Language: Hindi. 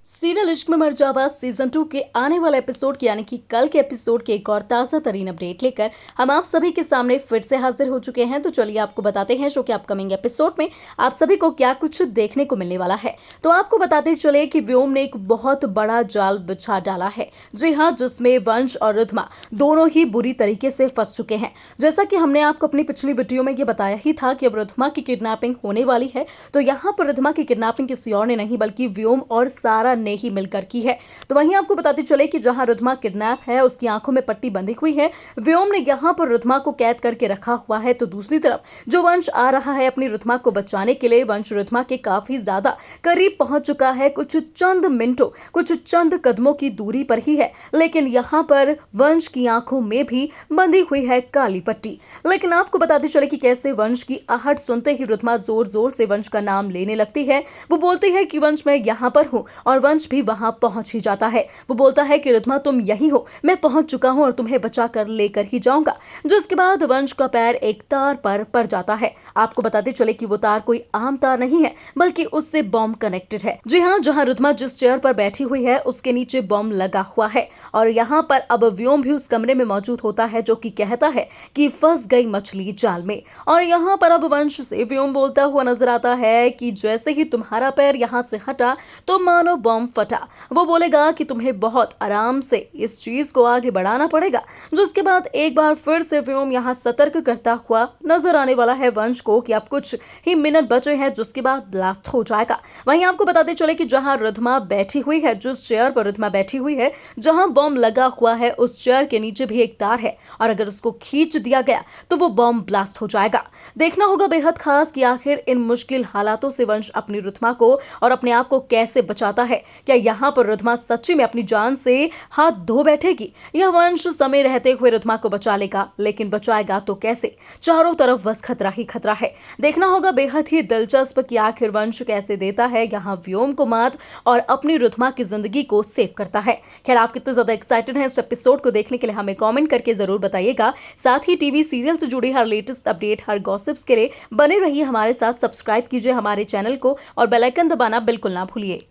सीरियल इश्क में मर जावा सीजन 2 के आने वाले एपिसोड यानी कि कल के एपिसोड के एक और ताजा तरीन अपडेट लेकर हम आप सभी के सामने फिर से हाजिर हो चुके हैं। तो चलिए आपको बताते हैं शो के अपकमिंग एपिसोड में आप सभी को क्या कुछ देखने को मिलने वाला है। तो आपको बताते चले कि व्योम ने एक बहुत बड़ा जाल बिछा डाला है। जी हाँ, जिसमें वंश और रिद्धिमा दोनों ही बुरी तरीके से फंस चुके हैं। जैसा कि हमने आपको अपनी पिछली वीडियो में ये बताया ही था कि अब रिद्धिमा की किडनैपिंग होने वाली है। तो यहाँ पर रिद्धिमा की किडनैपिंग किसी और ने नहीं बल्कि व्योम और सारा ने ही मिलकर की है। तो वहीं आपको बताते चले कि जहां रिद्धिमा किडनैप है, उसकी आंखों में पट्टी बंधी हुई है, व्योम ने यहां पर रिद्धिमा को कैद करके रखा हुआ है। तो दूसरी तरफ जो वंश आ रहा है अपनी रिद्धिमा को बचाने के लिए, वंश रिद्धिमा के काफी ज्यादा करीब पहुंच चुका है। कुछ चंद मिनटों, कुछ चंद कदमों की दूरी पर ही है, लेकिन यहाँ पर वंश की आंखों में भी बंधी हुई है काली पट्टी। लेकिन आपको बताते चले कि कैसे वंश की आहट सुनते ही रिद्धिमा जोर जोर से वंश का नाम लेने लगती है। वो बोलती है कि वंश मैं यहाँ पर हूँ, और वंश भी वहां पहुंच ही जाता है। वो बोलता है कि रिद्धिमा तुम यही हो, मैं पहुंच चुका हूं और तुम्हें बचाकर लेकर ही जाऊंगा। जिसके बाद वंश का पैर एक तार पर पड़ जाता है। आपको बताते चले कि वो तार कोई आम तार नहीं है, बल्कि उससे बॉम्ब कनेक्टेड है। जी हाँ, जहां रिद्धिमा जिस चेयर पर बैठी हुई है उसके नीचे बॉम्ब लगा हुआ है, और यहाँ पर अब व्योम भी उस कमरे में मौजूद होता है, जो कि कहता है कि फंस गई मछली जाल में। और यहाँ पर अब वंश से व्योम बोलता हुआ नजर आता है कि जैसे ही तुम्हारा पैर यहाँ से हटा तो मानो बॉम्ब फटा। वो बोलेगा कि तुम्हें बहुत आराम से इस चीज को आगे बढ़ाना पड़ेगा। जिसके बाद एक बार फिर से व्योम यहाँ सतर्क करता हुआ नजर आने वाला है वंश को कि अब कुछ ही मिनट बचे हैं, जिसके बाद ब्लास्ट हो जाएगा। वहीं आपको बताते चले कि जहां रिद्धिमा बैठी हुई है, जिस चेयर पर रिद्धिमा बैठी हुई है, जहां बॉम्ब लगा हुआ है, उस चेयर के नीचे भी एक तार है, और अगर उसको खींच दिया गया तो वो बॉम्ब ब्लास्ट हो जाएगा। देखना होगा बेहद खास कि आखिर इन मुश्किल हालातों से वंश अपनी रिद्धिमा को और अपने आप को कैसे बचाता है। क्या यहाँ पर रिद्धिमा सच्ची में अपनी जान से हाथ धो बैठेगी, या वंश समय रहते हुए रिद्धिमा को बचा लेगा? लेकिन बचाएगा तो कैसे? चारों तरफ बस खतरा ही खतरा है। देखना होगा बेहद ही दिलचस्प कि आखिर वंश कैसे देता है यहाँ व्योम को मात और अपनी रिद्धिमा की जिंदगी को सेव करता है। खैर, आप कितने ज्यादा एक्साइटेड हैं इस एपिसोड को देखने के लिए हमें कमेंट करके जरूर बताइएगा। साथ ही टीवी सीरियल से जुड़ी हर लेटेस्ट अपडेट, हर गॉसिप्स के लिए बने रहिए हमारे साथ। सब्सक्राइब कीजिए हमारे चैनल को और बेल आइकन दबाना बिल्कुल ना भूलिए।